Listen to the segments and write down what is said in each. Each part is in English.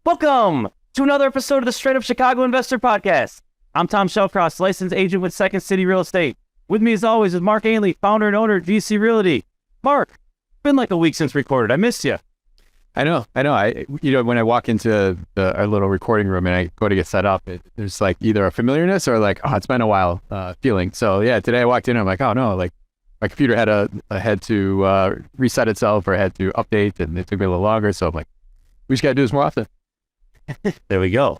Welcome to another episode of the Straight Up Chicago Investor Podcast. I'm Tom Shellcross, licensed agent with Second City Real Estate. With me as always is Mark Ainley, founder and owner of GC Realty. Mark, been like a week since recorded. I missed you. I know. When I walk into our little recording room and I go to get set up, there's like either a familiarness or like, oh, it's been a while feeling. So yeah, today I walked in and I'm like, oh no, like my computer had to reset itself or had to update, and it took me a little longer. So I'm like, we just got to do this more often. There we go.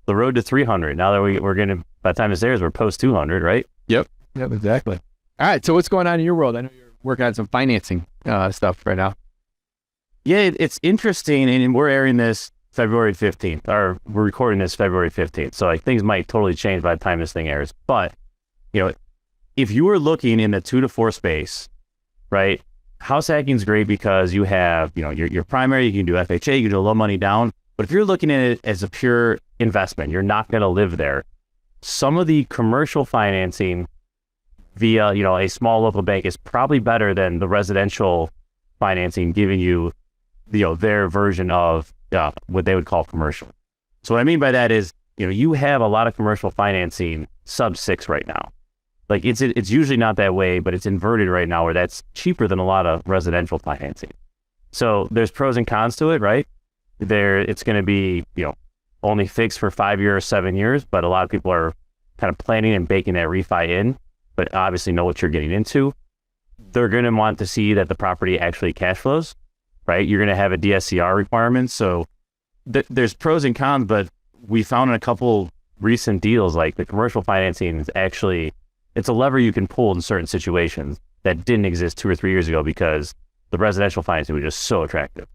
The road to 300. Now that we're going to, by the time this airs, we're post 200, right? Yep, exactly. All right. So what's going on in your world? I know you're working on some financing stuff right now. Yeah, it's interesting, and we're airing this February 15th, or we're recording this February 15th. So like things might totally change by the time this thing airs. But, if you were looking in the 2 to 4 space, right, house hacking is great because you have, your primary, you can do FHA, you can do a low money down. But if you're looking at it as a pure investment, you're not going to live there. Some of the commercial financing via, a small local bank is probably better than the residential financing giving you, their version of what they would call commercial. So what I mean by that is, you have a lot of commercial financing sub 6 right now. Like it's usually not that way, but it's inverted right now where that's cheaper than a lot of residential financing. So there's pros and cons to it, right? It's going to be, only fixed for 5 years, 7 years, but a lot of people are kind of planning and baking that refi in, but obviously know what you're getting into. They're going to want to see that the property actually cash flows, right? You're going to have a DSCR requirement. So there's pros and cons, but we found in a couple recent deals, like the commercial financing is actually, it's a lever you can pull in certain situations that didn't exist 2 or 3 years ago because the residential financing was just so attractive.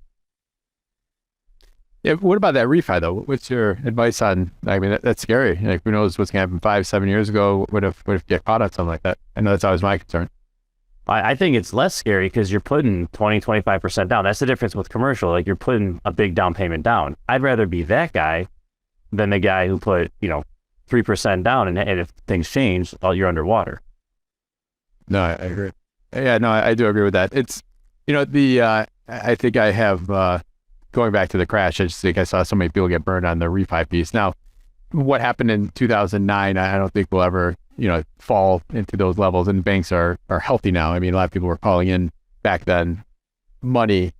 Yeah. What about that refi though? What's your advice on? I mean, that's scary. Like, who knows what's going to happen 5, 7 years ago? What if you get caught on something like that? I know that's always my concern. I think it's less scary because you're putting 20, 25% down. That's the difference with commercial. Like you're putting a big down payment down. I'd rather be that guy than the guy who put, 3% down and if things change, you're underwater. No, I agree. Yeah, no, I do agree with that. It's, I think I have, going back to the crash, I just think I saw so many people get burned on the refi piece. Now, what happened in 2009, I don't think we'll ever, fall into those levels, and banks are healthy now. I mean, a lot of people were calling in back then money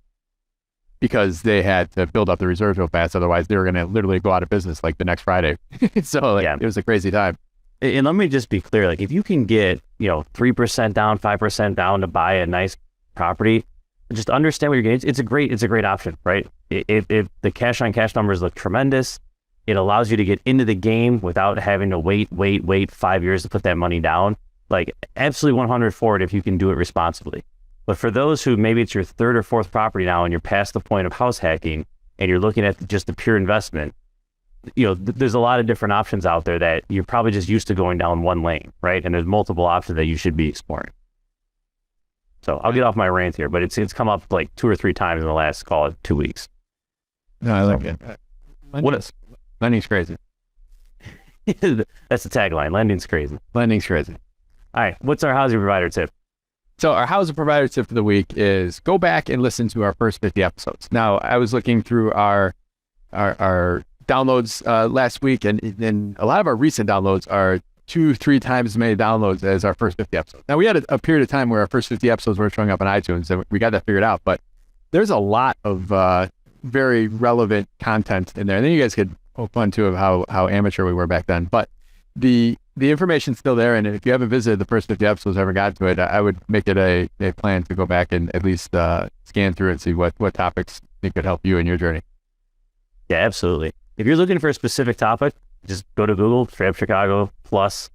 because they had to build up the reserves real fast. Otherwise, they were going to literally go out of business like the next Friday. So yeah, it was a crazy time. And let me just be clear, like if you can get, 3% down, 5% down to buy a nice property, just understand what you're getting. It's a great option, right? If the cash on cash numbers look tremendous, it allows you to get into the game without having to wait 5 years to put that money down. Like absolutely 100 for it if you can do it responsibly. But for those who maybe it's your 3rd or 4th property now and you're past the point of house hacking and you're looking at just the pure investment, there's a lot of different options out there that you're probably just used to going down one lane, right? And there's multiple options that you should be exploring. So I'll get off my rant here, but it's come up like 2 or 3 times in the last, call it 2 weeks. No, I like it. Lending's crazy. That's the tagline. Lending's crazy. Lending's crazy. All right. What's our housing provider tip? So our housing provider tip for the week is go back and listen to our first 50 episodes. Now, I was looking through our downloads last week, and then a lot of our recent downloads are 2-3 times as many downloads as our first 50 episodes. Now, we had a period of time where our first 50 episodes were showing up on iTunes, and we got that figured out, but there's a lot of very relevant content in there. And then you guys could poke fun too of how amateur we were back then. But the information's still there, and if you haven't visited the first 50 episodes, ever got to it, I would make it a plan to go back and at least scan through and see what topics think could help you in your journey. Yeah, absolutely. If you're looking for a specific topic, just go to Google, Straight Up Chicago, plus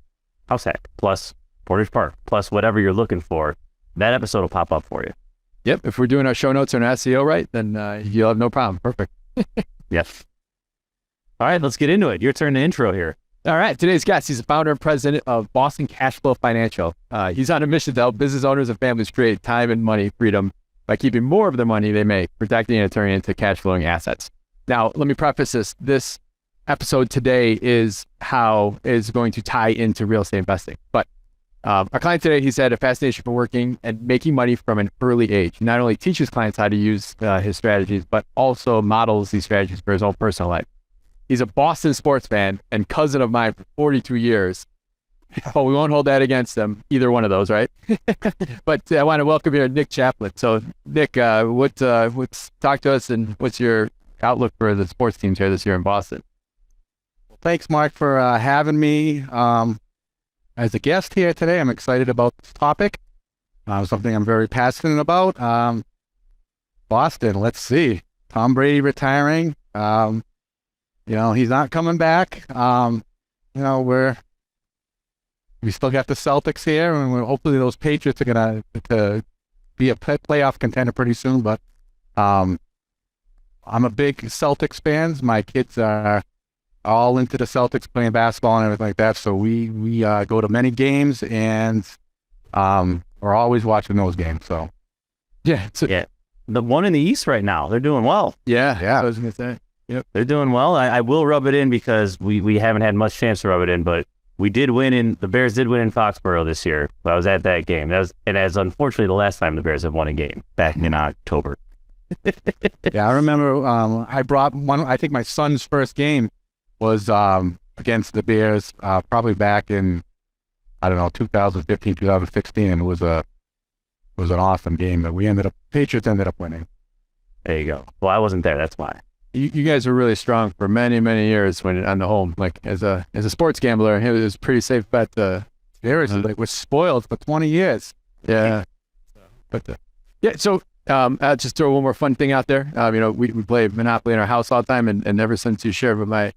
house hack, plus Portage Park, plus whatever you're looking for. That episode will pop up for you. Yep. If we're doing our show notes and SEO right, then you'll have no problem. Perfect. Yes. All right, let's get into it. Your turn to intro here. All right. Today's guest, he's the founder and president of Boston Cash Flow Financial. He's on a mission to help business owners and families create time and money freedom by keeping more of the money they make, protecting and turning into cash flowing assets. Now, let me preface this. This episode today is how is going to tie into real estate investing. But Our client today, he's had a fascination for working and making money from an early age. He not only teaches clients how to use his strategies, but also models these strategies for his own personal life. He's a Boston sports fan and cousin of mine for 42 years. But we won't hold that against him, either one of those, right? But I want to welcome here Nick Chaplain. So, Nick, what's talk to us, and what's your outlook for the sports teams here this year in Boston? Thanks, Mark, for having me as a guest here today. I'm excited about this topic. Something I'm very passionate about. Boston, let's see. Tom Brady retiring. He's not coming back. We still got the Celtics here, and hopefully those Patriots are going to be a playoff contender pretty soon. But I'm a big Celtics fan. My kids are all into the Celtics, playing basketball and everything like that. So we go to many games, and we're always watching those games. So yeah, the one in the East right now, they're doing well. Yeah. I was going to say, yep, they're doing well. I will rub it in because we haven't had much chance to rub it in, but the Bears did win in Foxborough this year. I was at that game. That was unfortunately the last time the Bears have won a game, back in October. Yeah, I remember I brought one. I think my son's first game was against the Bears, probably back in, 2015, 2016. And it was an awesome game that Patriots ended up winning. There you go. Well, I wasn't there. That's why. You guys were really strong for many, many years when on the home. Like as a sports gambler, it was a pretty safe bet. Bears was spoiled for 20 years. Yeah. So I'll just throw one more fun thing out there. We play Monopoly in our house all the time, and ever since you shared with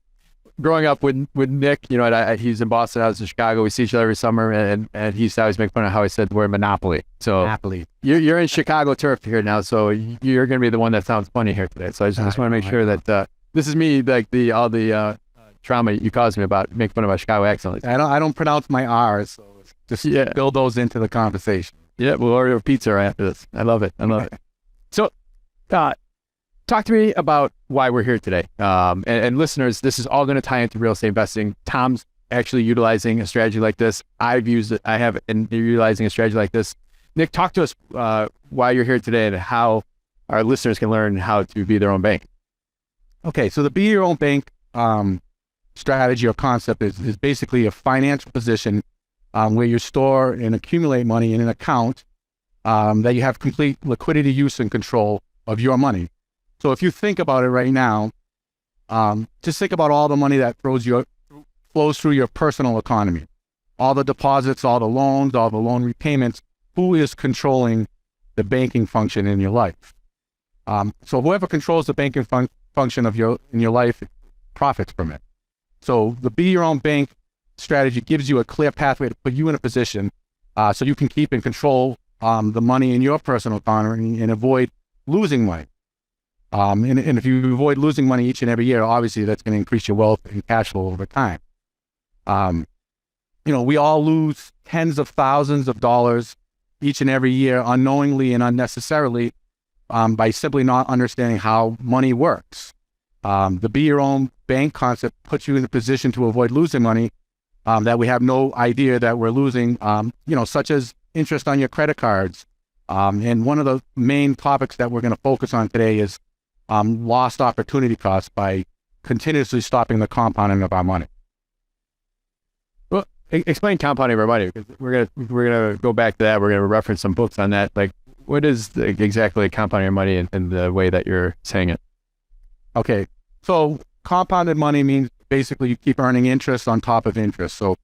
growing up with Nick, he's in Boston, I was in Chicago. We see each other every summer, and he used to always make fun of how I said the word Monopoly. So Monopoly. You're in Chicago turf here now, so you're going to be the one that sounds funny here today. So I just want to make sure that this is me, like all the trauma you caused me about making fun of my Chicago accent. I don't pronounce my R's, so just build those into the conversation. Yeah, we'll order a pizza right after this. I love it. So, talk to me about why we're here today. And listeners, this is all going to tie into real estate investing. Tom's actually utilizing a strategy like this. I've used it. I have been utilizing a strategy like this. Nick, talk to us why you're here today and how our listeners can learn how to be their own bank. Okay, so the be your own bank strategy or concept is basically a financial position where you store and accumulate money in an account that you have complete liquidity, use, and control of your money. So if you think about it right now, just think about all the money that flows through your personal economy, all the deposits, all the loans, all the loan repayments. Who is controlling the banking function in your life? So whoever controls the banking function in your life profits from it. So the be your own bank strategy gives you a clear pathway to put you in a position so you can keep and control the money in your personal economy and avoid losing money. And if you avoid losing money each and every year, obviously that's going to increase your wealth and cash flow over time. We all lose tens of thousands of dollars each and every year unknowingly and unnecessarily by simply not understanding how money works. The be your own bank concept puts you in a position to avoid losing money that we have no idea that we're losing, such as interest on your credit cards. And one of the main topics that we're going to focus on today is lost opportunity costs by continuously stopping the compounding of our money. Well, explain compounding of our money, because we're gonna go back to that. We're gonna reference some books on that. Like, what is exactly compounding your money in the way that you're saying it? Okay, so compounded money means basically you keep earning interest on top of interest. So,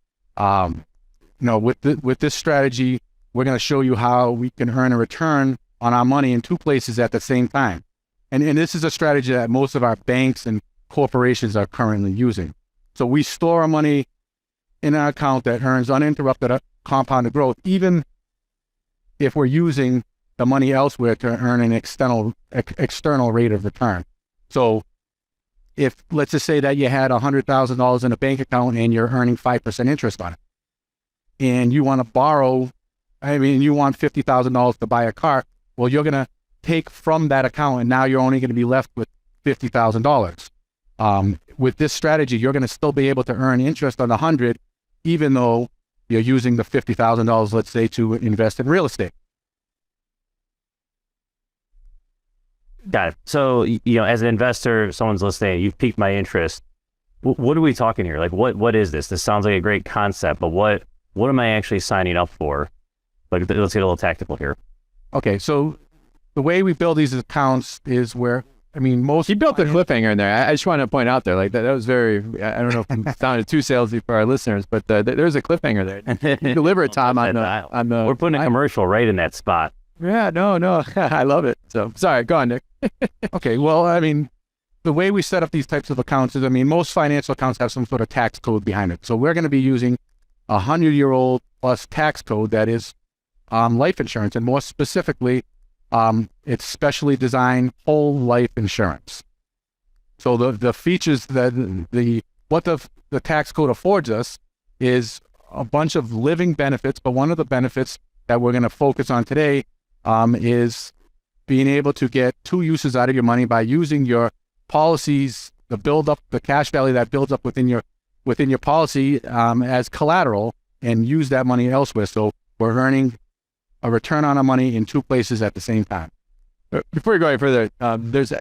with this strategy, we're going to show you how we can earn a return on our money in two places at the same time. And this is a strategy that most of our banks and corporations are currently using. So we store our money in an account that earns uninterrupted compounded growth, even if we're using the money elsewhere to earn an external rate of return. So if, let's just say that you had $100,000 in a bank account and you're earning 5% interest on it, and you want to borrow, you want $50,000 to buy a car, well, you're going to take from that account, and now you're only going to be left with $50,000. With this strategy, you're going to still be able to earn interest on the 100, even though you're using the $50,000, let's say, to invest in real estate. Got it. So, as an investor, someone's listening, you've piqued my interest. What are we talking here? Like, what is this? This sounds like a great concept, but what am I actually signing up for? Like, let's get a little tactical here. Okay, so the way we build these accounts is where, most... You built the cliffhanger in there. I just want to point out there, like that was very, I don't know if it sounded too salesy for our listeners, but there's a cliffhanger there. You deliver it, Tom, on the... We're putting a commercial right in that spot. Yeah, no, I love it. So, sorry, go on, Nick. Okay, well, the way we set up these types of accounts is, most financial accounts have some sort of tax code behind it. So we're going to be using 100-year-old plus tax code that is life insurance, and more specifically, it's specially designed whole life insurance. So the features that what the tax code affords us is a bunch of living benefits, but one of the benefits that we're going to focus on today is being able to get two uses out of your money by using your policies, the cash value that builds up within your policy as collateral, and use that money elsewhere. So we're earning a return on our money in two places at the same time. Before you go any further, there's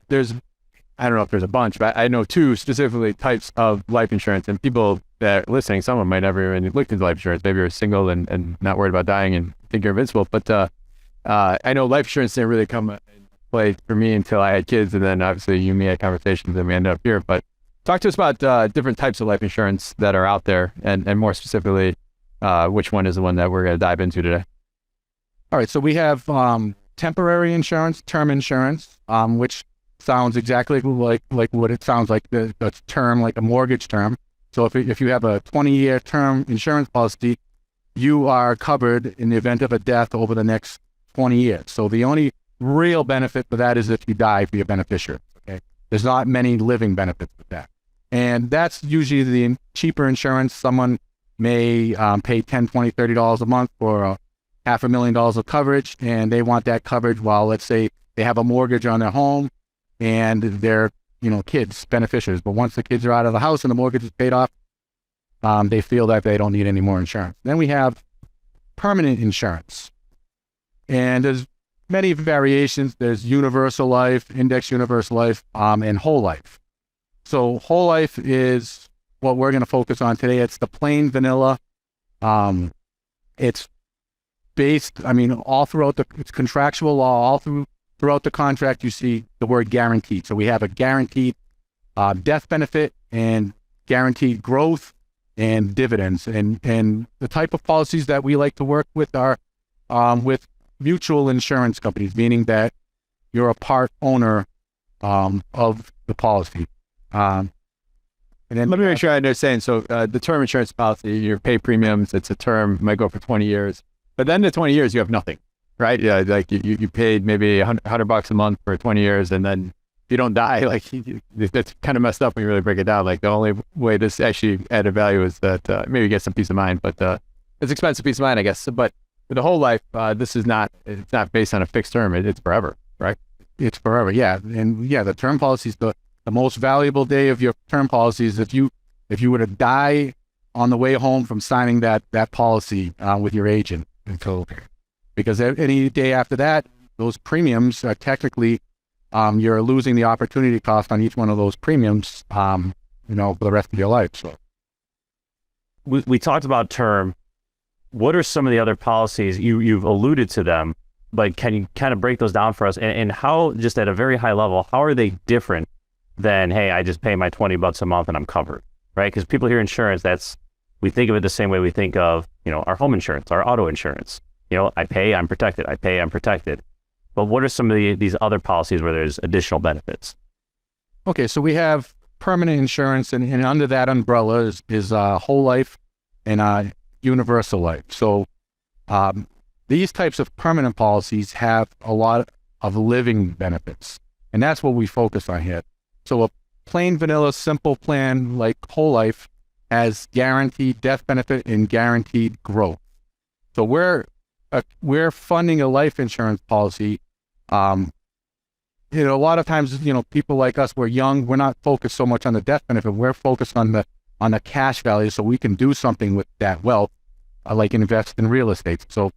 I don't know if there's a bunch, but I know two specifically types of life insurance, and people that are listening, some of them might never even looked into life insurance. Maybe you're single and not worried about dying and think you're invincible. But I know life insurance didn't really come into play for me until I had kids, and then obviously you and me had conversations and we ended up here. But talk to us about different types of life insurance that are out there, and more specifically, which one is the one that we're going to dive into today? All right, so we have temporary insurance, term insurance, which sounds exactly like what it sounds like, the term, like a mortgage term. So if you have a 20-year term insurance policy, you are covered in the event of a death over the next 20 years. So the only real benefit for that is if you die for your beneficiary. Okay, there's not many living benefits with that, and that's usually the cheaper insurance. Someone may pay $10, $20, $30 a month for $500,000 of coverage, and they want that coverage while, let's say, they have a mortgage on their home and they're, kids, beneficiaries. But once the kids are out of the house and the mortgage is paid off, they feel that they don't need any more insurance. Then we have permanent insurance. And there's many variations. There's universal life, index universal life, and whole life. So whole life is what we're going to focus on today. It's the plain vanilla. It's based, all throughout it's contractual law, all throughout the contract, you see the word guaranteed. So we have a guaranteed death benefit and guaranteed growth and dividends. And the type of policies that we like to work with are with mutual insurance companies, meaning that you're a part owner of the policy. And then let me make sure I understand. So the term insurance policy, you pay premiums, it's a term, might go for 20 years. But then the 20 years, you have nothing, right? Yeah, like you paid maybe $100 a month for 20 years, and then if you don't die, like that's kind of messed up when you really break it down. Like the only way this actually added value is that maybe you get some peace of mind, but it's expensive peace of mind, I guess. But for the whole life, it's not based on a fixed term. It's forever, right? It's forever, yeah. And yeah, the term policy is the most valuable day of your term policy is if you were to die on the way home from signing that policy with your agent. Because any day after that, those premiums are technically, you're losing the opportunity cost on each one of those premiums, for the rest of your life. So we talked about term. What are some of the other policies? You've alluded to them, but can you kind of break those down for us? And how, just at a very high level, how are they different than, hey, I just pay my $20 a month and I'm covered, right? Because people hear insurance, we think of it the same way we think of, our home insurance, our auto insurance. I pay, I'm protected. I pay, I'm protected. But what are some of these other policies where there's additional benefits? Okay, so we have permanent insurance, and under that umbrella is whole life and universal life. So these types of permanent policies have a lot of living benefits, and that's what we focus on here. So a plain vanilla simple plan like whole life has guaranteed death benefit and guaranteed growth. So we're funding a life insurance policy. A lot of times, people like us, we're young, we're not focused so much on the death benefit. We're focused on the cash value, so we can do something with that wealth like invest in real estate. So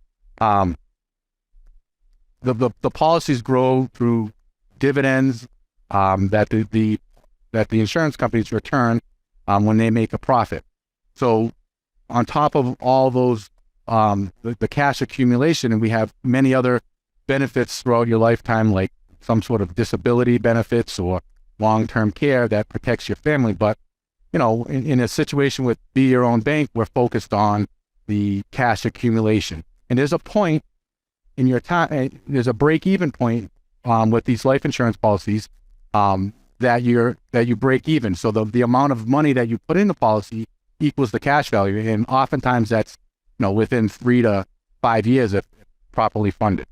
the policies grow through dividends that the insurance companies return when they make a profit. So on top of all those, the cash accumulation, and we have many other benefits throughout your lifetime, like some sort of disability benefits or long-term care that protects your family. But, you know, in a situation with Be Your Own Bank, we're focused on the cash accumulation. And there's a point in your time, there's a break-even point with these life insurance policies that you break even. So the amount of money that you put in the policy equals the cash value. And oftentimes that's, you know, within 3 to 5 years if properly funded.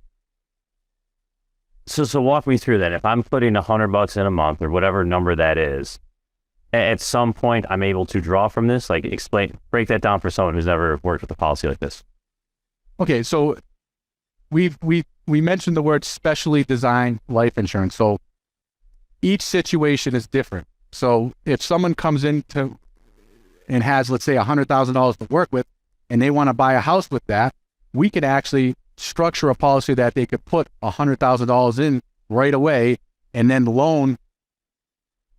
So walk me through that. If I'm putting $100 in a month or whatever number that is, at some point I'm able to draw from this. Like, break that down for someone who's never worked with a policy like this. Okay, so we mentioned the word specially designed life insurance. So each situation is different. So if someone comes into and has, let's say, $100,000 to work with, and they want to buy a house with that, we could actually structure a policy that they could put $100,000 in right away and then loan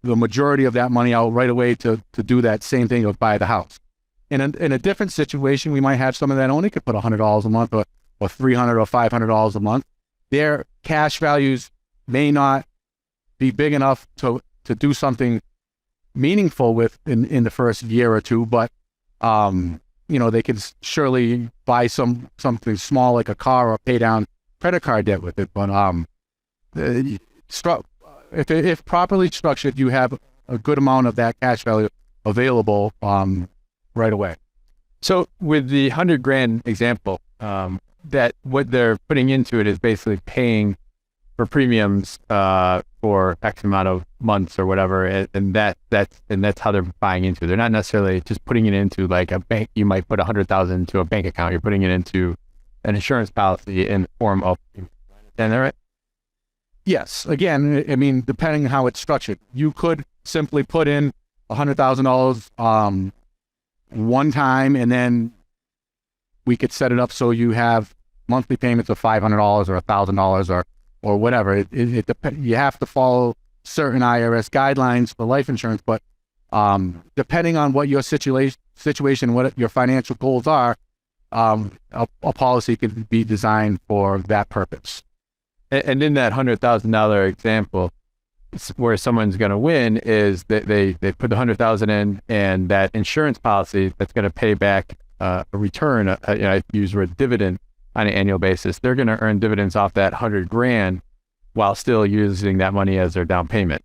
the majority of that money out right away to do that same thing of buy the house. In a different situation, we might have someone that only could put $100 a month or $300 or $500 a month. Their cash values may not be big enough to do something meaningful with in the first year or two, but you know, they can surely buy something small like a car or pay down credit card debt with it. But if properly structured, you have a good amount of that cash value available right away. So with the $100,000 example, that what they're putting into it is basically paying for premiums for X amount of months or whatever, and that's how they're buying into it. They're not necessarily just putting it into like a bank. You might put $100,000 into a bank account. You're putting it into an insurance policy in the form of. Is that right? Yes. Again, I mean, depending on how it's structured, you could simply put in $100,000 one time, and then we could set it up so you have monthly payments of $500 or $1,000 or whatever. It depends. You have to follow certain IRS guidelines for life insurance, but depending on what your situation, what your financial goals are, a policy could be designed for that purpose. And in that $100,000 example, where someone's going to win is that they put the $100,000 in, and that insurance policy that's going to pay back a return. I use the word dividend on an annual basis. They're going to earn dividends off that $100,000 while still using that money as their down payment.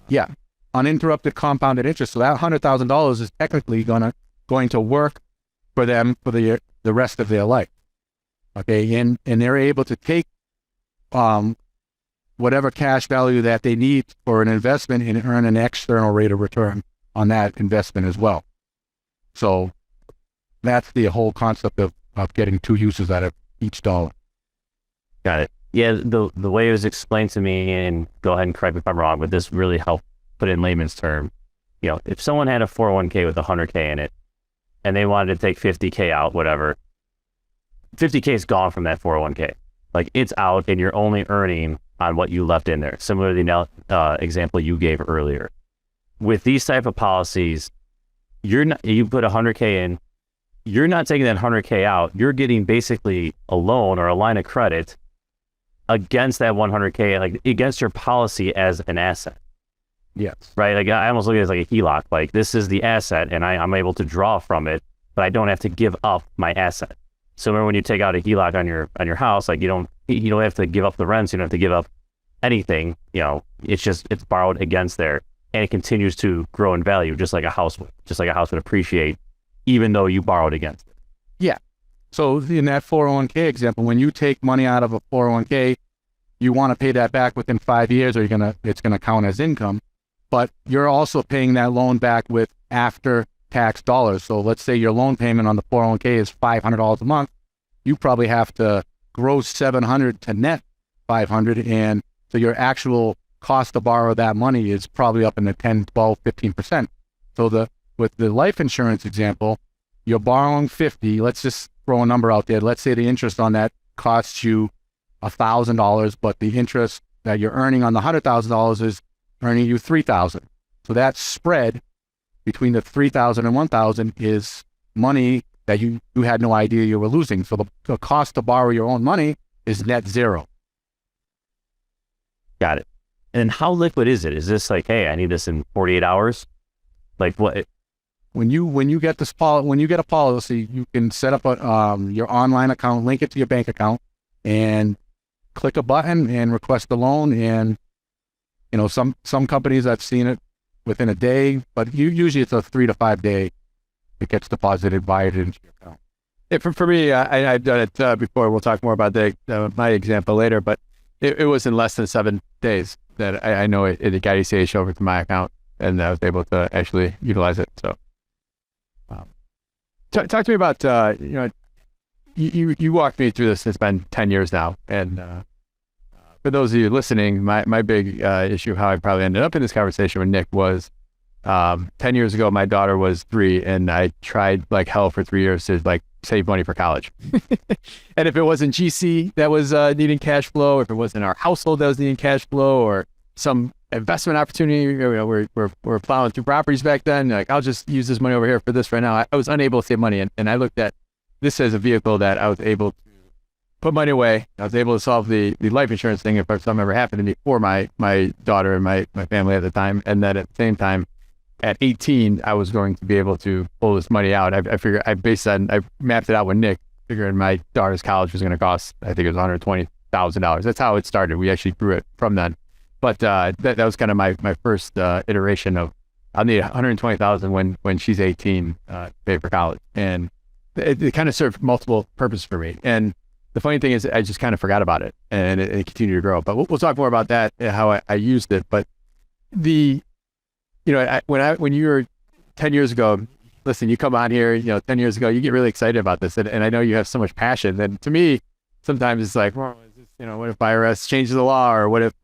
Yeah, uninterrupted compounded interest. So that $100,000 is technically going to work for them for the rest of their life. Okay, and they're able to take whatever cash value that they need for an investment and earn an external rate of return on that investment as well. So that's the whole concept of getting two uses out of each dollar. Got it. Yeah, the way it was explained to me, and go ahead and correct me if I'm wrong, but this really helped put it in layman's term. You know, if someone had a 401k with $100K in it, and they wanted to take $50K out, whatever, $50K is gone from that 401k. Like, it's out, and you're only earning on what you left in there. Similar to the example you gave earlier. With these type of policies, you put $100K in, you're not taking that $100K out. You're getting basically a loan or a line of credit against that $100K, like against your policy as an asset. Yes. Right. Like, I almost look at it as like a HELOC. Like, this is the asset, and I'm able to draw from it, but I don't have to give up my asset. So remember when you take out a HELOC on your house, like you don't have to give up the rents, you don't have to give up anything. You know, it's borrowed against there, and it continues to grow in value, just like a house would. Just like a house would appreciate, even though you borrowed against it. Yeah. So in that 401k example, when you take money out of a 401k, you want to pay that back within 5 years, or it's gonna count as income. But you're also paying that loan back with after tax dollars. So let's say your loan payment on the 401k is $500 a month. You probably have to gross $700 to net $500, and so your actual cost to borrow that money is probably up in the 10, 12, 15%. So with the life insurance example, you're borrowing 50. Let's throw a number out there. Let's say the interest on that costs you $1,000, but the interest that you're earning on the $100,000 is earning you $3,000. So that spread between the $3,000 and $1,000 is money that you had no idea you were losing. So the cost to borrow your own money is net zero. Got it. And how liquid is it? Is this like, hey, I need this in 48 hours? Like what? When you get a policy, you can set up your online account, link it to your bank account, and click a button and request a loan. And some companies I've seen it within a day, but usually it's a 3 to 5 day. It gets deposited, wired into your account. For me, I've done it before. We'll talk more about my example later, but it was in less than 7 days that I know it got ACH over to my account, and I was able to actually utilize it. So, talk to me about you walked me through this. It's been 10 years now, and for those of you listening, my big issue, how I probably ended up in this conversation with Nick, was 10 years ago, my daughter was 3, and I tried like hell for 3 years to like save money for college. And if it wasn't GC that was needing cash flow, if it wasn't our household that was needing cash flow, or some investment opportunity, we're plowing through properties back then, like I'll just use this money over here for this right now. I was unable to save money, and I looked at this as a vehicle that I was able to put money away. I was able to solve the life insurance thing if something ever happened to me for my daughter and my family at the time. And then at the same time, at 18, I was going to be able to pull this money out. I figured, I mapped it out with Nick, figuring my daughter's college was going to cost, I think it was $120,000. That's how it started. We actually grew it from then. But that was kind of my first iteration of, I'll need $120,000 when she's 18 to pay for college. And it kind of served multiple purposes for me. And the funny thing is, I just kind of forgot about it, and it continued to grow. But we'll talk more about that, how I used it. But when you were 10 years ago, listen, you come on here, 10 years ago, you get really excited about this. And I know you have so much passion. And to me, sometimes it's like, well, what if IRS changes the law, or what if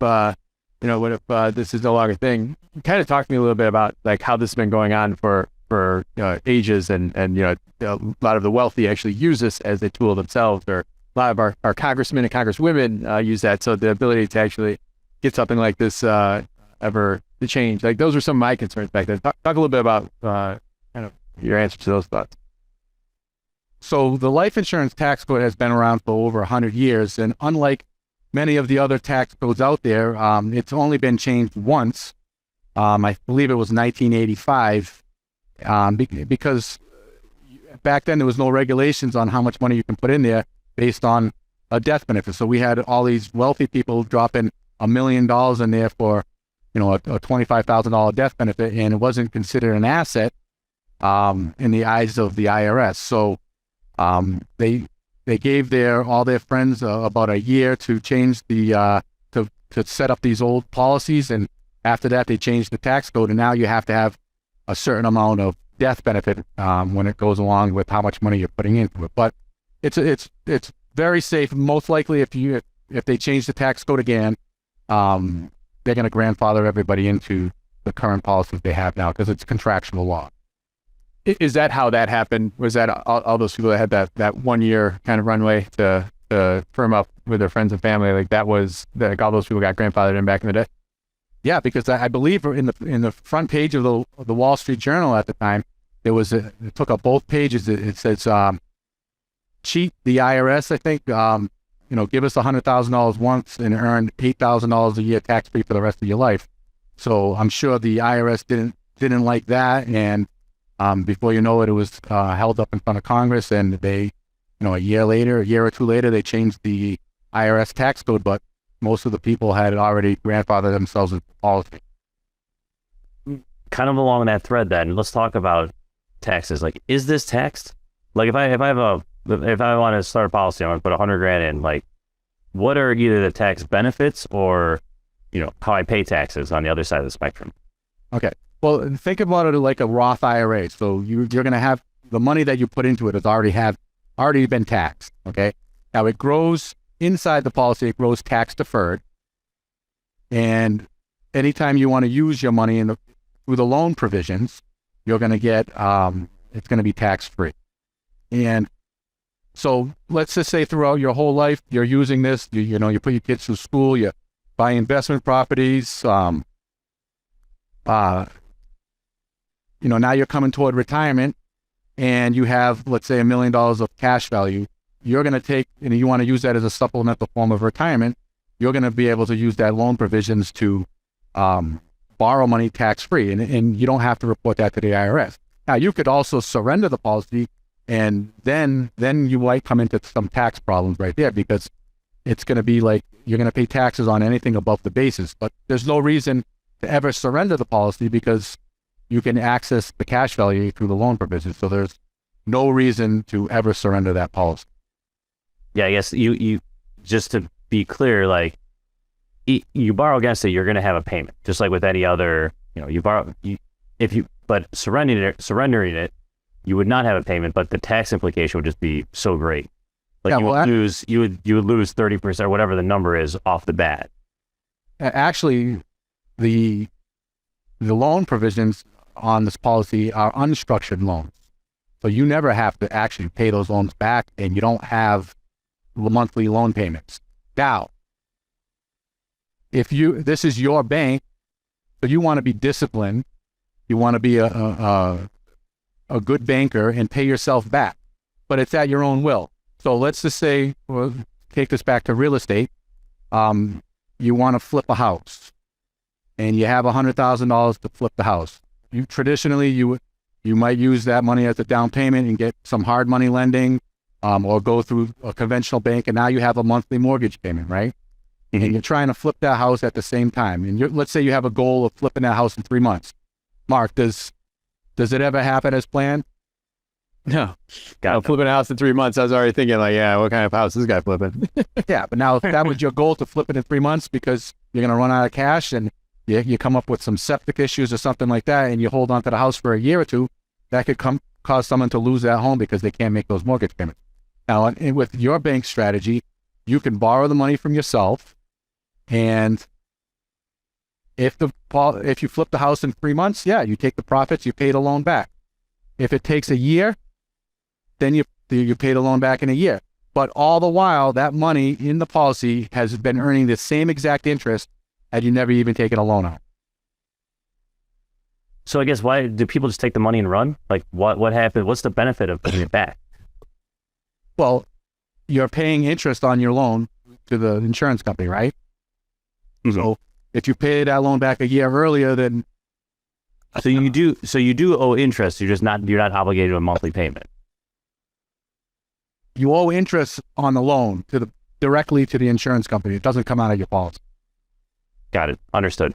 this is no longer a thing? Kind of talk to me a little bit about like how this has been going on for ages, and a lot of the wealthy actually use this as a tool themselves, or a lot of our congressmen and congresswomen use that. So the ability to actually get something like this ever to change, like those were some of my concerns back then. Talk a little bit about kind of your answer to those thoughts. So the life insurance tax code has been around for over 100 years, and unlike many of the other tax codes out there, it's only been changed once. I believe it was 1985, because back then there was no regulations on how much money you can put in there based on a death benefit. So we had all these wealthy people dropping $1 million in there for a $25,000 death benefit, and it wasn't considered an asset in the eyes of the IRS. So they gave all their friends about a year to change to set up these old policies, and after that they changed the tax code, and now you have to have a certain amount of death benefit when it goes along with how much money you're putting into it. But it's very safe. Most likely, if they change the tax code again, they're going to grandfather everybody into the current policies they have now, because it's contractual law. Is that how that happened? Was that all those people that had that 1 year kind of runway to firm up with their friends and family? Like that was like all those people got grandfathered in back in the day? Yeah, because I believe in the front page of the Wall Street Journal at the time, it took up both pages. It says, cheat the IRS, I think, give us $100,000 once and earn $8,000 a year tax free for the rest of your life. So I'm sure the IRS didn't like that, and before you know it, it was held up in front of Congress, and they, a year or two later, they changed the IRS tax code, but most of the people had already grandfathered themselves into policy. Kind of along that thread, then let's talk about taxes. Like, is this taxed? Like, if I want to start a policy, I want to put $100,000 in. Like, what are either the tax benefits or, how I pay taxes on the other side of the spectrum? Okay. Well, think about it like a Roth IRA. So you're going to have the money that you put into it has already been taxed. Okay. Now it grows inside the policy. It grows tax deferred, and anytime you want to use your money through the loan provisions, you're going to get it's going to be tax free. And So let's just say throughout your whole life, you're using this, you know, you put your kids through school, you buy investment properties, you know, now you're coming toward retirement and you have, let's say, $1 million of cash value. You're going to take, and you want to use that as a supplemental form of retirement. You're going to be able to use that loan provisions to borrow money tax-free, and you don't have to report that to the IRS. Now, you could also surrender the policy, and then you might come into some tax problems right there, because it's going to be like you're going to pay taxes on anything above the basis. But there's no reason to ever surrender the policy because you can access the cash value through the loan provisions. So there's no reason to ever surrender that policy. Yeah, I guess you just to be clear, like you borrow against it, you're going to have a payment, just like with any other, you know, you borrow, but surrendering it, you would not have a payment, but the tax implication would just be so great. Like Yeah, you well, would lose 30% or whatever the number is off the bat. Actually, the loan provisions on this policy are unstructured loans. So you never have to actually pay those loans back, and you don't have monthly loan payments. Now, this is your bank, so you want to be disciplined, you want to be a good banker and pay yourself back, but it's at your own will. So let's just say, we'll take this back to real estate. You want to flip a house, and you have $100,000 to flip the house. You might use that money as a down payment and get some hard money lending, or go through a conventional bank, and now you have a monthly mortgage payment, right? And you're trying to flip that house at the same time. And let's say you have a goal of flipping that house in 3 months. Mark, does it ever happen as planned? No. Flipping a house in 3 months, I was already thinking like, yeah, what kind of house is this guy flipping? Yeah, but now if that was your goal to flip it in 3 months because you're going to run out of cash, and you come up with some septic issues or something like that, and you hold on to the house for a year or two, that could cause someone to lose that home because they can't make those mortgage payments. Now, with your bank strategy, you can borrow the money from yourself, and if you flip the house in 3 months, yeah, you take the profits, you pay the loan back. If it takes a year, then you pay the loan back in a year. But all the while, that money in the policy has been earning the same exact interest had you never even taken a loan out. So I guess why do people just take the money and run? Like what happened? What's the benefit of putting it back? Well, you're paying interest on your loan to the insurance company, right? Mm-hmm. So if you pay that loan back a year earlier, then so you do owe interest. You're not obligated to a monthly payment. You owe interest on the loan directly to the insurance company. It doesn't come out of your policy. Got it. Understood.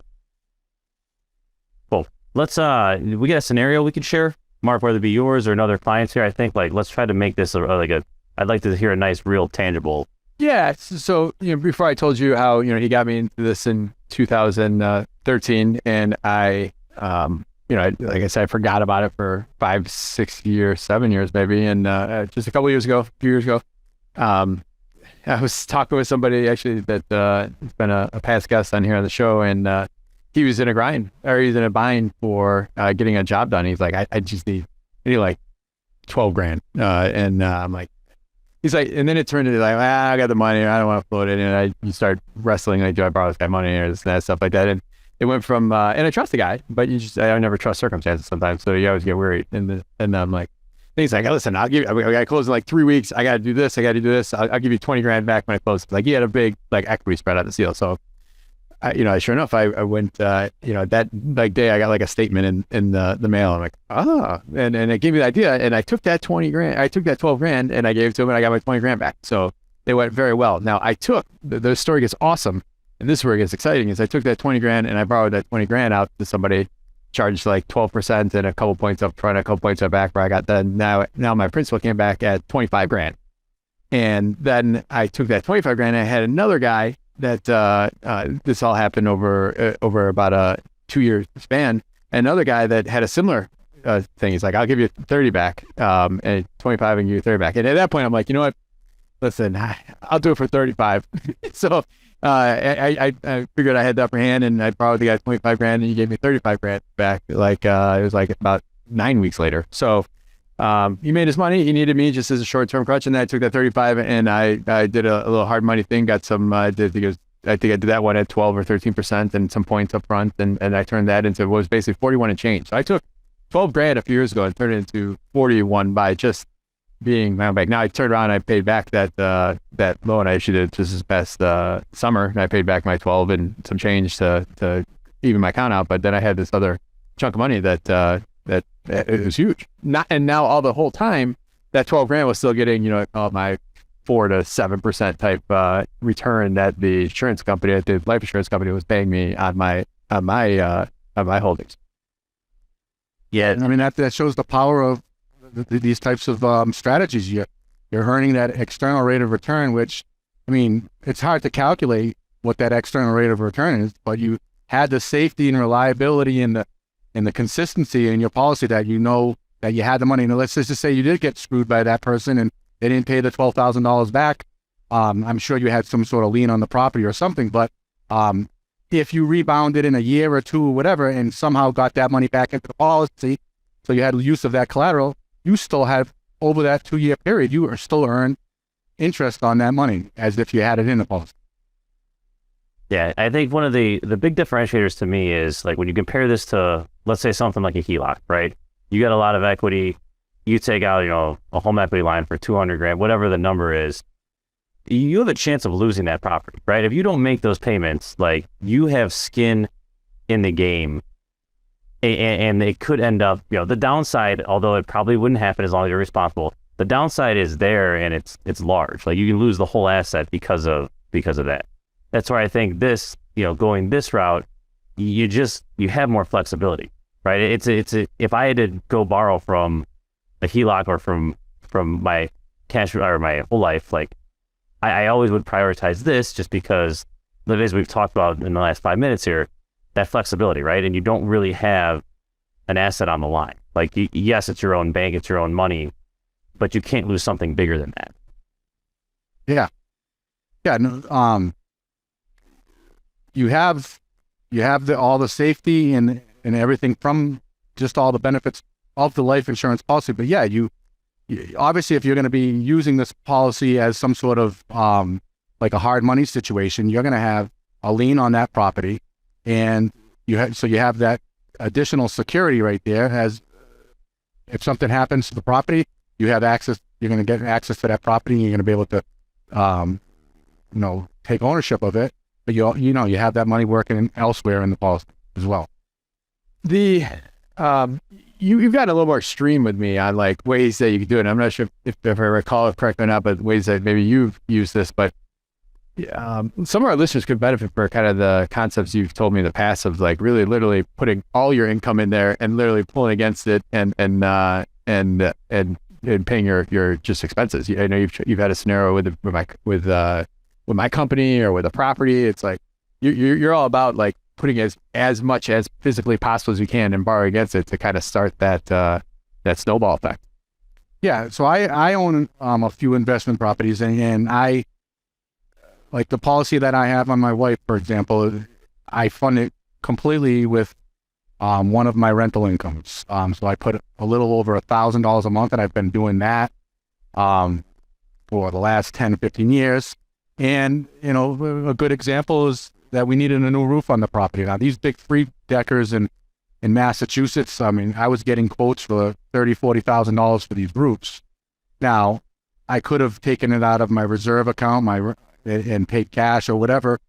Cool. Let's we got a scenario we could share, Mark, whether it be yours or another client's here. I think let's try to make this I'd like to hear a nice, real, tangible. Yeah. So, before I told you how, he got me into this in 2013, and I, like I said, I forgot about it for 5, 6 years, 7 years maybe. And just a few years ago, I was talking with somebody actually that has been a past guest on here on the show, and he was in a bind for getting a job done. He's like, I just need like $12,000, and I'm like, he's like, and then it turned into like, I got the money, I don't want to float it, and you start wrestling like, do I borrow this guy money or this and that stuff like that, and it went from and I trust the guy, but I never trust circumstances sometimes, so you always get worried, and I'm like. He's like, listen, I got to close in like 3 weeks. I got to do this. I'll give you $20,000 back when I close. Like he had a big equity spread out the deal. So, sure enough, I went, that day I got like a statement in the mail. I'm like, and it gave me the idea. And I took that $20,000. I took that $12,000 and I gave it to him, and I got my $20,000 back. So they went very well. Now I took the story gets awesome, and this is where it gets exciting. Is I took that $20,000 and I borrowed that $20,000 out to somebody. Charged like 12% and a couple points up front, a couple points up back, where I got now my principal came back at $25,000. And then I took that $25,000 and I had another guy that this all happened over about a 2-year span. Another guy that had a similar thing. He's like, I'll give you 30 back, and 25 and give you 30 back. And at that point I'm like, you know what? Listen, I'll do it for 35. So I figured I had the upper hand, and I borrowed the guy $25,000, and he gave me $35,000 back. Like it was like about 9 weeks later. So he made his money. He needed me just as a short-term crutch, and then I took that 35 and I did a little hard money thing. Got some. I think I did that one at 12 or 13% and some points up front, and I turned that into what was basically 41 and change. So I took 12 grand a few years ago and turned it into 41 by just being my own bank. Now I turned around and I paid back that loan I issued it just this past summer, and I paid back my 12 and some change to even my account out. But then I had this other chunk of money that it was huge. And now all the whole time that 12 grand was still getting, my 4 to 7% type return that the insurance company, the life insurance company, was paying me on my holdings. Yeah, I mean that shows the power of these types of strategies. You're earning that external rate of return, which, I mean, it's hard to calculate what that external rate of return is, but you had the safety and reliability and the consistency in your policy that that you had the money. Now, let's just say you did get screwed by that person and they didn't pay the $12,000 back. I'm sure you had some sort of lien on the property or something, but if you rebounded in a year or two or whatever and somehow got that money back into the policy, so you had use of that collateral, you still have, over that 2-year period, you are still earned interest on that money as if you had it in the policy. Yeah, I think one of the big differentiators to me is, like, when you compare this to, let's say, something like a HELOC, right? You got a lot of equity, you take out, a home equity line for 200 grand, whatever the number is, you have a chance of losing that property, right? If you don't make those payments, like, you have skin in the game, and it could end up, the downside, although it probably wouldn't happen as long as you're responsible, the downside is there, and it's large. Like, you can lose the whole asset because of that. That's why I think this, going this route, you have more flexibility, right? It's if I had to go borrow from a HELOC or from my cash or my whole life, like, I always would prioritize this, just because, as we've talked about in the last 5 minutes here, that flexibility, right? And you don't really have an asset on the line. Like, yes, it's your own bank, it's your own money, but you can't lose something bigger than that. Yeah. No, you have all the safety and everything from just all the benefits of the life insurance policy. But yeah, you obviously, if you're going to be using this policy as some sort of like a hard money situation, you're going to have a lien on that property, and you have that additional security right there. As if something happens to the property, you have access. You're going to get access to that property, and you're going to be able to, take ownership of it. But you have that money working elsewhere in the policy as well. You've got a little more extreme with me on, like, ways that you can do it. I'm not sure if I recall it correctly or not, but ways that maybe you've used this. But some of our listeners could benefit for kind of the concepts you've told me in the past of, like, really literally putting all your income in there and literally pulling against it and paying your just expenses. I know you've had a scenario with my company or with a property. It's like you're all about, like, putting as much as physically possible as you can and borrow against it to kind of start that snowball effect. Yeah. So I own a few investment properties, and I, like, the policy that I have on my wife, for example, I fund it completely with one of my rental incomes. So I put a little over $1,000 a month, and I've been doing that for the last 10, 15 years. And, a good example is that we needed a new roof on the property. Now, these big 3-deckers in Massachusetts, I mean, I was getting quotes for $30,000, $40,000 for these roofs. Now, I could have taken it out of my reserve account, and paid cash or whatever,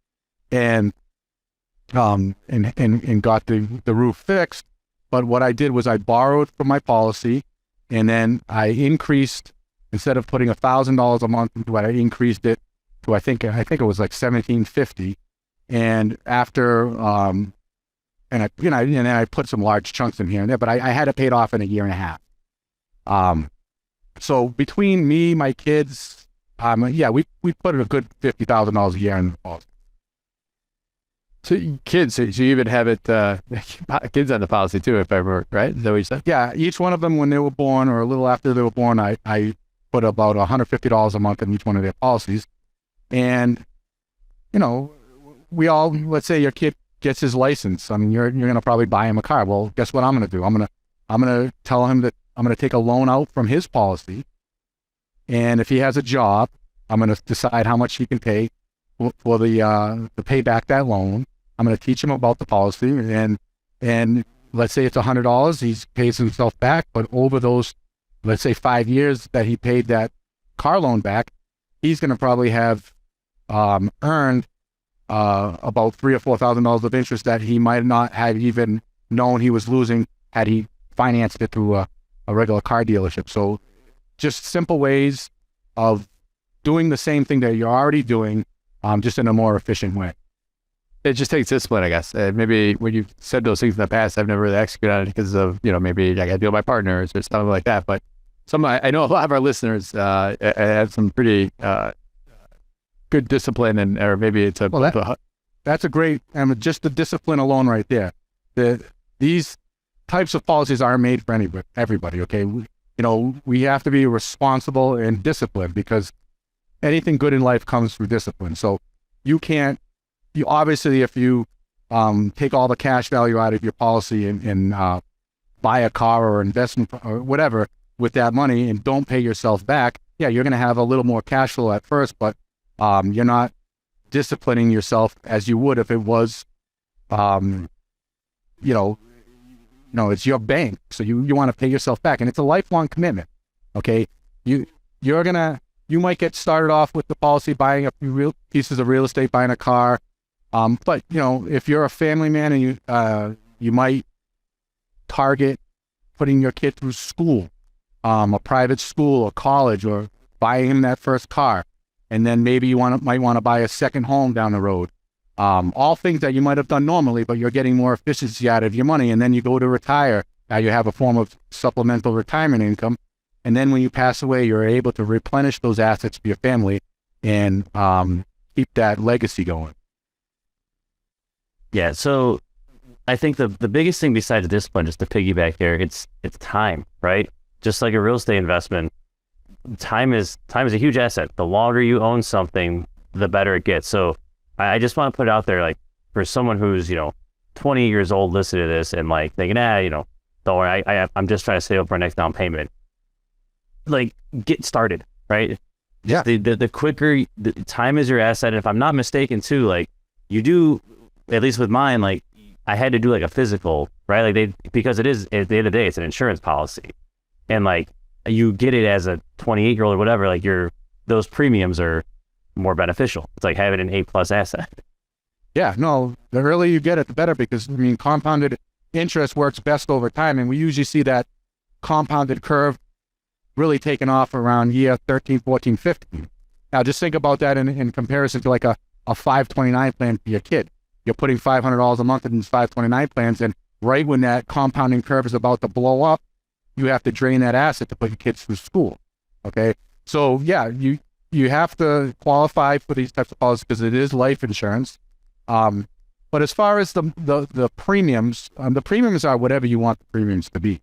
and got the roof fixed. But what I did was I borrowed from my policy, and then I increased, instead of putting $1,000 a month into it, I increased it to I think it was like $1,750. And after and I put some large chunks in here and there, but I had it paid off in a year and a half. So between me, my kids, we put a good $50,000 a year in the policy. So kids, so you even have it kids on the policy too, if ever, right? Is that what you said? Yeah, each one of them, when they were born or a little after they were born, I put about $150 a month in each one of their policies, and we all, let's say your kid gets his license. I mean, you're going to probably buy him a car. Well, guess what I'm going to do? I'm going to tell him that I'm going to take a loan out from his policy. And if he has a job, I'm going to decide how much he can pay for to pay back that loan. I'm going to teach him about the policy, and let's say it's $100, he pays himself back, but over those, let's say 5 years that he paid that car loan back, he's going to probably have earned about $3,000 or $4,000 of interest that he might not have even known he was losing had he financed it through a regular car dealership. So just simple ways of doing the same thing that you're already doing, just in a more efficient way. It just takes discipline, I guess. Maybe when you've said those things in the past, I've never really executed on it because of, maybe I got to deal with my partners or something like that. But I know a lot of our listeners have some pretty good discipline, or maybe it's that's a great, just the discipline alone right there. These types of policies aren't made for everybody, okay? We have to be responsible and disciplined because anything good in life comes through discipline. So you obviously, if you take all the cash value out of your policy and buy a car or investment or whatever with that money and don't pay yourself back, yeah, you're going to have a little more cash flow at first, but you're not disciplining yourself as you would if it was, it's your bank. So you want to pay yourself back, and it's a lifelong commitment. Okay. You might get started off with the policy, buying a few pieces of real estate, buying a car. But if you're a family man and you might target putting your kid through school, a private school or college, or buying him that first car. And then maybe you might want to buy a second home down the road. All things that you might have done normally, but you're getting more efficiency out of your money. And then you go to retire. Now you have a form of supplemental retirement income. And then when you pass away, you're able to replenish those assets for your family and keep that legacy going. Yeah. So I think the biggest thing besides discipline, just to piggyback here, it's time, right? Just like a real estate investment, time is a huge asset. The longer you own something, the better it gets. So I just want to put it out there, like, for someone who's 20 years old listening to this and like thinking, don't worry, I'm just trying to save up for our next down payment. Like, get started, right? Yeah. The quicker, the time is your asset. And if I'm not mistaken too, like, you do, at least with mine, like, I had to do like a physical, right? Like because it is, at the end of the day, it's an insurance policy. And like, you get it as a 28-year-old or whatever, like those premiums are more beneficial. It's like having an A+ asset. Yeah, no, the earlier you get it, the better, because compounded interest works best over time. And we usually see that compounded curve really taking off around year 13, 14, 15. Now just think about that in comparison to like a 529 plan for your kid. You're putting $500 a month in these 529 plans, and right when that compounding curve is about to blow up, you have to drain that asset to put your kids through school. Okay, so yeah, you have to qualify for these types of policies because it is life insurance. But as far as the premiums, the premiums are whatever you want the premiums to be.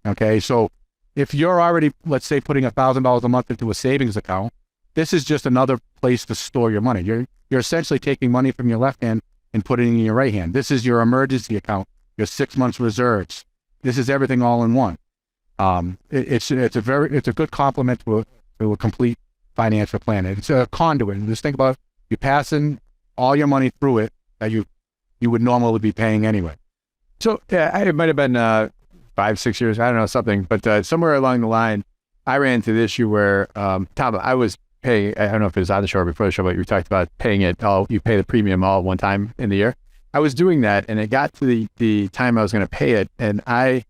Okay, so if you're already, let's say, putting $1,000 a month into a savings account, this is just another place to store your money. You're essentially taking money from your left hand and putting it in your right hand. This is your emergency account, your 6 months reserves. This is everything all in one. It's a good complement to a complete financial plan. It's a conduit. Just think about you passing all your money through it that you would normally be paying anyway. So yeah, it might have been 5-6 years, I don't know, something, but somewhere along the line, I ran into the issue where Tom, I was paying. I don't know if it was on the show or before the show, but you talked about paying it all. You pay the premium all one time in the year. I was doing that, and it got to the time I was going to pay it, and I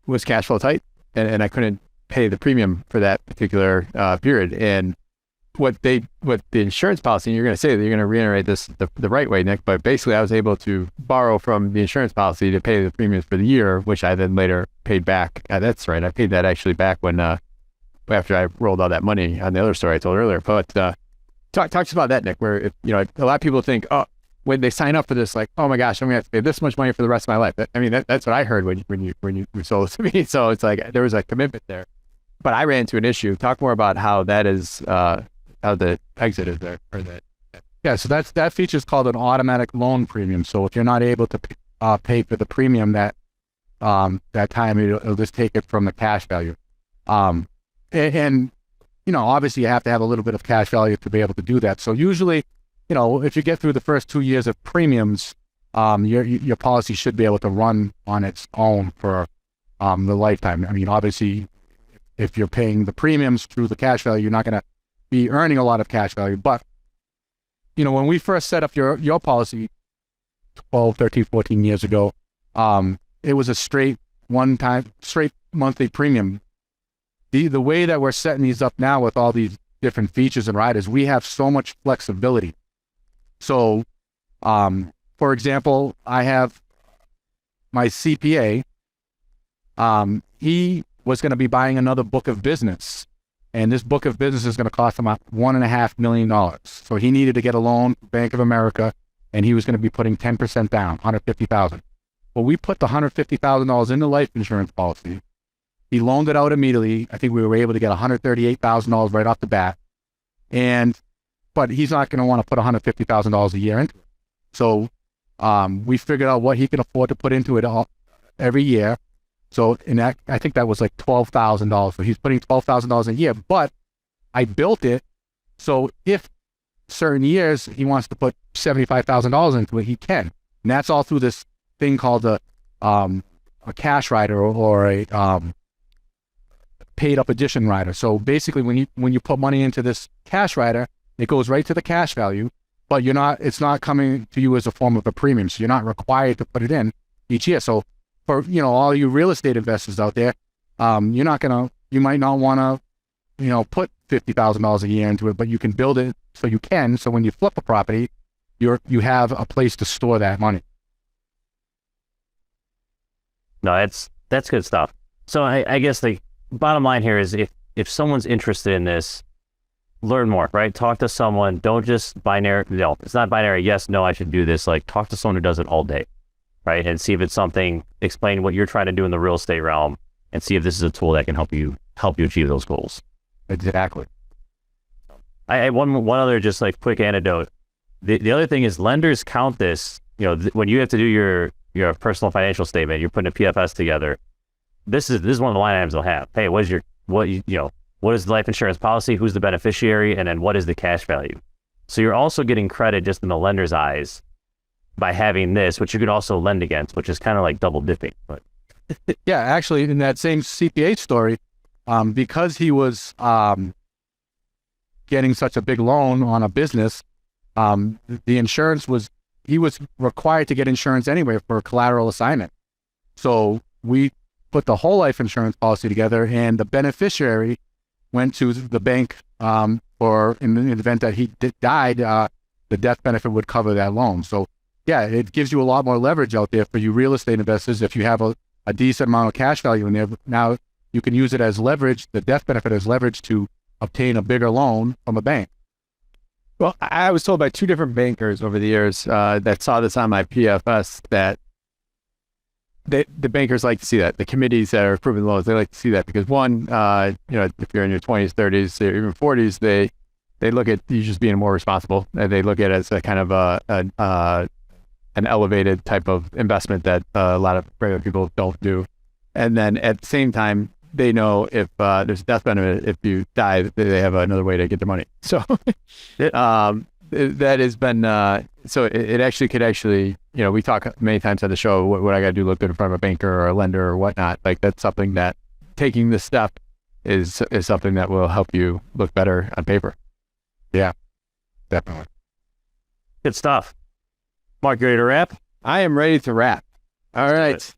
was cash flow tight, and I couldn't pay the premium for that particular period. And what the insurance policy, and you're going to say that you're going to reiterate this the right way, Nick, but basically I was able to borrow from the insurance policy to pay the premiums for the year, which I then later paid back. That's right. I paid that actually back when after I rolled all that money on the other story I told earlier. But talk to us about that, Nick, where a lot of people think, when they sign up for this, like, oh my gosh, I'm going to have to pay this much money for the rest of my life. That's what I heard when you sold it to me. So it's like there was a commitment there. But I ran into an issue. Talk more about how that is, how the exit is there. Yeah, so that feature is called an automatic loan premium. So if you're not able to pay for the premium that that time it'll just take it from the cash value. And obviously you have to have a little bit of cash value to be able to do that. So usually, if you get through the first 2 years of premiums, your policy should be able to run on its own for the lifetime. I mean, obviously, if you're paying the premiums through the cash value, you're not going to be earning a lot of cash value. But, when we first set up your policy 12, 13, 14 years ago, it was a straight monthly premium. The way that we're setting these up now with all these different features and riders, we have so much flexibility. So, for example, I have my CPA. He was going to be buying another book of business, and this book of business is going to cost him $1.5 million. So he needed to get a loan from Bank of America, and he was going to be putting 10% down, $150,000. Well, we put the $150,000 in the life insurance policy. He loaned it out immediately. I think we were able to get $138,000 right off the bat. But he's not going to want to put $150,000 a year into it. So we figured out what he can afford to put into it every year. So I think that was like $12,000. So he's putting $12,000 a year. But I built it so if certain years he wants to put $75,000 into it, he can. And that's all through this thing called a cash rider or a paid up addition rider. So basically, when you put money into this cash rider, it goes right to the cash value, but it's not coming to you as a form of a premium. So you're not required to put it in each year. So for all you real estate investors out there, you might not want to put $50,000 a year into it, but you can build it so you can. So when you flip a property, you have a place to store that money. No, that's good stuff. So I guess the bottom line here is if someone's interested in this, learn more, right? Talk to someone. Don't just binary. No, it's not binary. Yes, no, I should do this. Like, talk to someone who does it all day, right? And see if it's something. Explain what you're trying to do in the real estate realm, and see if this is a tool that can help you achieve those goals. Exactly. I one other just like quick anecdote. The other thing is lenders count this. When you have to do your personal financial statement, you're putting a PFS together. This is one of the line items they'll have. Hey, what is the life insurance policy? Who's the beneficiary? And then what is the cash value? So you're also getting credit just in the lender's eyes by having this, which you could also lend against, which is kind of like double dipping. But yeah, actually, in that same CPA story, because he was getting such a big loan on a business, the insurance he was required to get insurance anyway for collateral assignment. So we put the whole life insurance policy together, and the beneficiary went to the bank for in the event that he died, the death benefit would cover that loan. So yeah, it gives you a lot more leverage out there for you real estate investors. If you have a decent amount of cash value in there, now you can use it as leverage, the death benefit as leverage to obtain a bigger loan from a bank. Well, I was told by two different bankers over the years that saw this on my PFS that the bankers like to see that. The committees that are approving loans, they like to see that because one, if you're in your 20s, 30s, or even 40s, they look at you just being more responsible, and they look at it as a kind of an elevated type of investment that a lot of regular people don't do. And then at the same time, they know if there's a death benefit, if you die, they have another way to get the money. So that has been, so it actually could actually, we talk many times on the show, what I got to do, look good in front of a banker or a lender or whatnot. Like that's something that taking this step is something that will help you look better on paper. Yeah, definitely. Good stuff. Mark, you ready to wrap? I am ready to wrap. All right.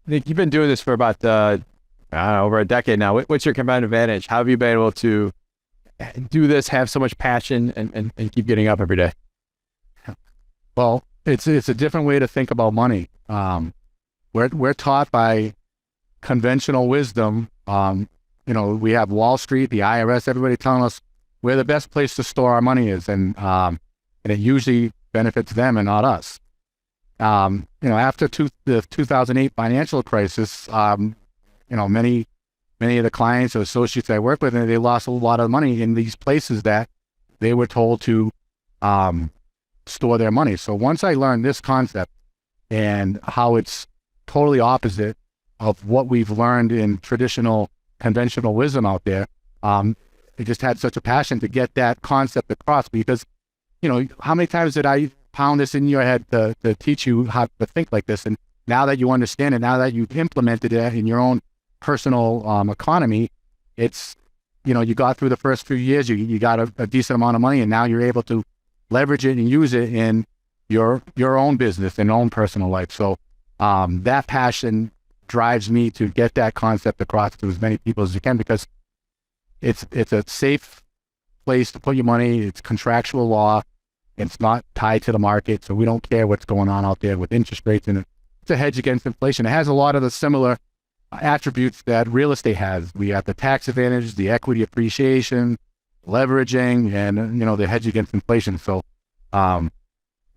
I think you've been doing this for about, over a decade now. What's your competitive advantage? How have you been able to do this, have so much passion, and keep getting up every day? Well, it's a different way to think about money. We're taught by conventional wisdom. We have Wall Street, the IRS, everybody telling us where the best place to store our money is, and it usually benefits them and not us. After the 2008 financial crisis, many of the clients or associates I work with, they lost a lot of money in these places that they were told to store their money. So once I learned this concept and how it's totally opposite of what we've learned in traditional conventional wisdom out there. They just had such a passion to get that concept across, because, how many times did I pound this in your head to teach you how to think like this? And now that you understand it, now that you've implemented it in your own personal economy, it's, you got through the first few years, you got a decent amount of money, and now you're able to leverage it and use it in your own business and own personal life. So that passion drives me to get that concept across to as many people as you can, because it's a safe place to put your money. It's contractual law. It's not tied to the market, so we don't care what's going on out there with interest rates, and it's a hedge against inflation. It has a lot of the similar attributes that real estate has. We have the tax advantage, the equity appreciation, leveraging, and the hedge against inflation. So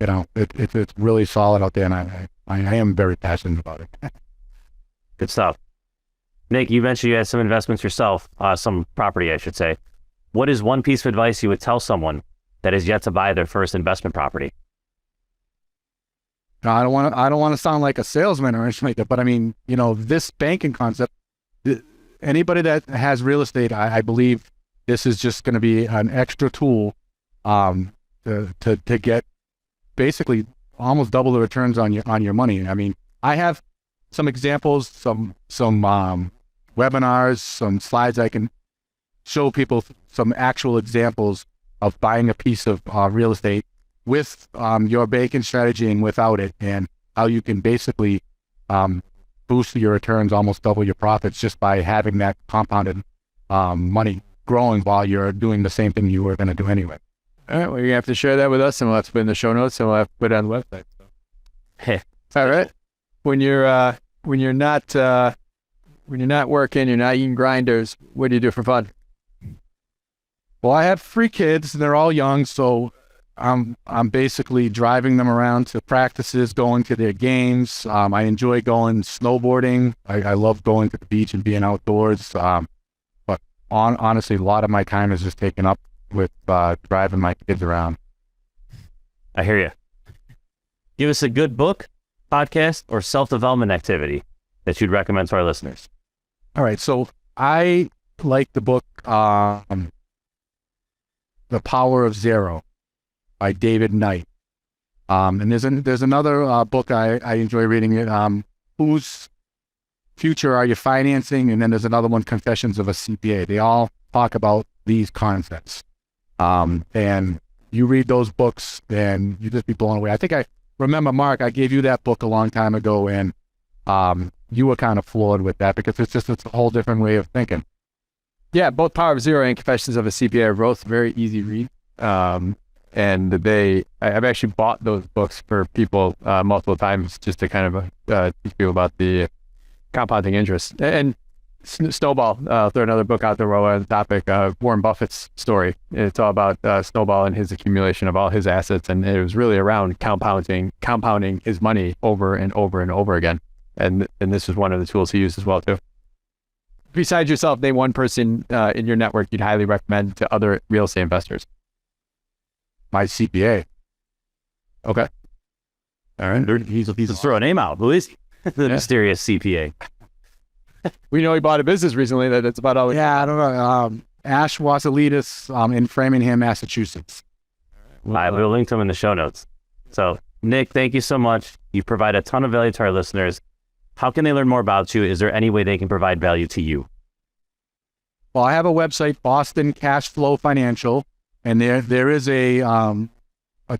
it's really solid out there, and I am very passionate about it. Good stuff. Nick, you mentioned you had some investments yourself, some property, I should say. What is one piece of advice you would tell someone that is yet to buy their first investment property? I don't want to sound like a salesman or anything like that, but I mean, this banking concept, anybody that has real estate, I believe this is just going to be an extra tool to get basically almost double the returns on your money. I mean, I have some examples, some webinars, some slides I can show people, some actual examples of buying a piece of real estate with your banking strategy and without it, and how you can basically boost your returns, almost double your profits, just by having that compounded money growing while you're doing the same thing you were going to do anyway. All right, well, you're going to have to share that with us, and we'll have to put it in the show notes, and we'll have to put it on the website. Hey, all right. When you're not working, you're not eating grinders, what do you do for fun? Well, I have 3 kids, and they're all young, so I'm basically driving them around to practices, going to their games. I enjoy going snowboarding. I love going to the beach and being outdoors. But honestly, a lot of my time is just taken up with driving my kids around. I hear you. Give us a good book, podcast, or self-development activity that you'd recommend to our listeners. All right, so I like the book The Power of Zero by David Knight. And there's another book I enjoy reading it, Whose Future Are You Financing? And then there's another one, Confessions of a CPA. They all talk about these concepts. And you read those books and you just be blown away. I think I remember, Mark, I gave you that book a long time ago, and you were kind of floored with that, because it's a whole different way of thinking. Yeah, both Power of Zero and Confessions of a CPA are both very easy read. And I've actually bought those books for people multiple times, just to kind of teach people about the compounding interest. And Snowball, throw another book out there while we're on the topic, Warren Buffett's story. It's all about Snowball and his accumulation of all his assets, and it was really around compounding his money over and over and over again. And this is one of the tools he used as well too. Besides yourself, name one person in your network you'd highly recommend to other real estate investors. My CPA. Okay. All right. He's throw a name out. Who is he? The mysterious CPA. We know he bought a business recently that's about all. Yeah, I don't know. Ash Wasilidis in Framingham, Massachusetts. I will link to him in the show notes. So, Nick, thank you so much. You provide a ton of value to our listeners. How can they learn more about you? Is there any way they can provide value to you? Well, I have a website, Boston Cash Flow Financial, and there is a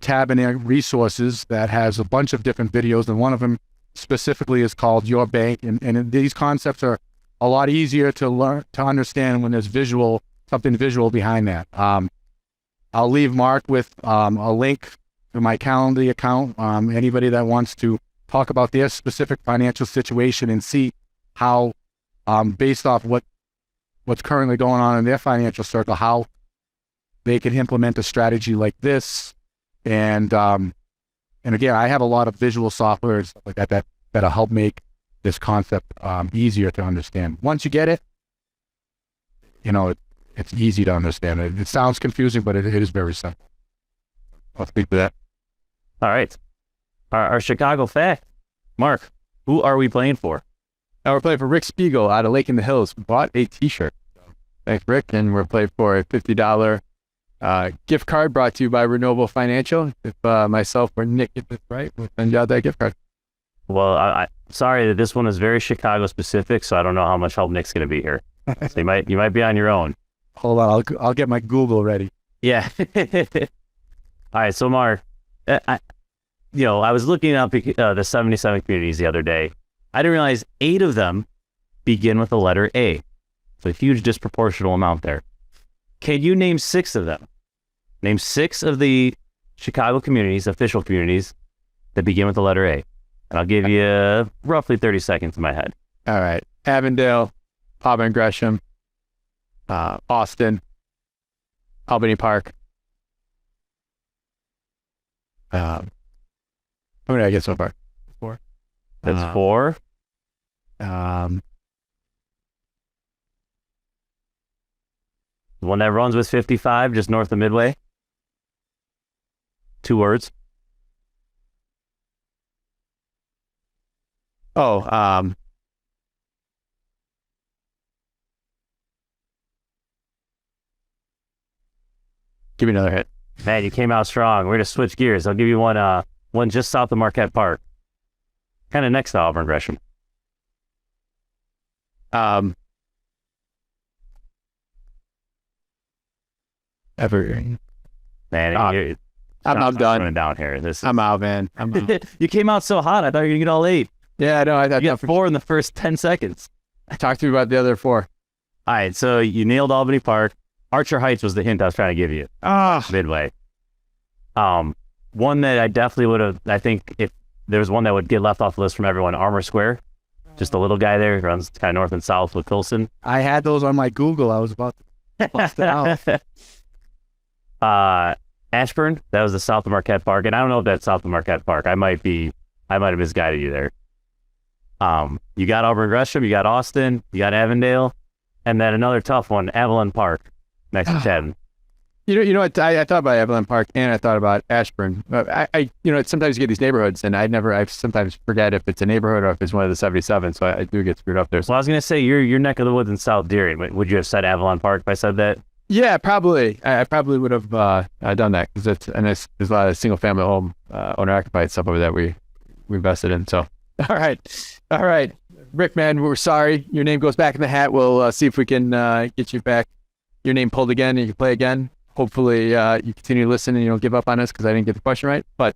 tab in there, resources, that has a bunch of different videos, and one of them specifically is called Your Bank, and these concepts are a lot easier to learn, to understand, when there's something visual behind that. I'll leave Mark with a link to my Calendly account. Anybody that wants to talk about their specific financial situation and see how, based off what's currently going on in their financial circle, how they can implement a strategy like this. And again, I have a lot of visual software and stuff like that that'll help make this concept easier to understand. Once you get it, it's easy to understand. It sounds confusing, but it is very simple. I'll speak to that. All right. Our Chicago fact. Mark, who are we playing for? Now we're playing for Rick Spiegel out of Lake in the Hills. Bought a T-shirt. Thanks, Rick. And we're playing for a $50 gift card brought to you by Renewable Financial. If myself or Nick get this right, we'll send you out that gift card. Well, I sorry that this one is very Chicago specific, so I don't know how much help Nick's going to be here. So you might be on your own. Hold on, I'll get my Google ready. Yeah. All right. So Mark, I was looking up the 77 communities the other day. I didn't realize 8 of them begin with the letter A. It's a huge disproportional amount there. Can you name 6 of them? Name 6 of the Chicago communities, official communities, that begin with the letter A. And I'll give you roughly 30 seconds in my head. All right. Avondale, Auburn Gresham, Austin, Albany Park. How many did I get so far? 4. That's 4. Um, The one that runs with 55, just north of Midway. 2 words. Give me another hit. Man, you came out strong. We're going to switch gears. I'll give you one just south of Marquette Park. Kind of next to Auburn Gresham. Evergreen. Man, I'm done. Running down here. I'm out, man. I'm out. You came out so hot. I thought you were going to get all 8. Yeah, no, I You got 4 in the first 10 seconds. Talk to me about the other 4. All right, so you nailed Albany Park. Archer Heights was the hint I was trying to give you. Midway. One that I definitely would have, I think if there was one that would get left off the list from everyone, Armour Square. Just a little guy there, runs kind of north and south with Pilsen. I had those on my Google. I was about to bust it out. Ashburn, that was the south of Marquette Park. And I don't know if that's south of Marquette Park. I might have misguided you there. You got Auburn Gresham, you got Austin, you got Avondale, and then another tough one, Avalon Park, next to Chatham. You know what? I thought about Avalon Park and I thought about Ashburn. I sometimes you get these neighborhoods and I sometimes forget if it's a neighborhood or if it's one of the 77. So I do get screwed up there. Well, I was gonna say your neck of the woods in South Deering. Would you have said Avalon Park if I said that? Yeah, probably. I probably would have done that because there's a lot of single family home owner occupied stuff over that we invested in. So all right, Rick, man, we're sorry. Your name goes back in the hat. We'll see if we can get you back. Your name pulled again and you can play again. Hopefully you continue to listen and you don't give up on us because I didn't get the question right. But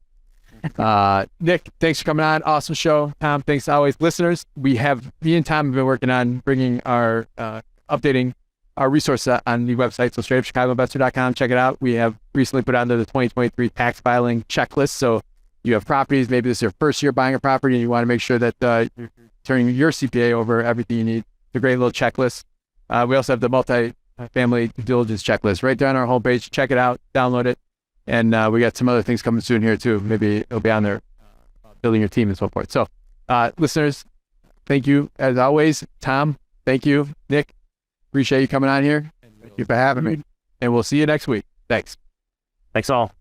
Nick, thanks for coming on. Awesome show. Tom, thanks always. Listeners, me and Tom have been working on bringing our updating our resource on the website. So straightupchicagoinvestor.com. Check it out. We have recently put on there the 2023 tax filing checklist. So you have properties. Maybe this is your first year buying a property and you want to make sure that you're turning your CPA over everything you need. It's a great little checklist. We also have the multi-family due diligence checklist right there on our homepage. Check it out, download it. And we got some other things coming soon here too. Maybe it'll be on there, building your team and so forth. So listeners, thank you as always. Tom, thank you. Nick, appreciate you coming on here. Thank you for having me. And we'll see you next week. Thanks. Thanks all.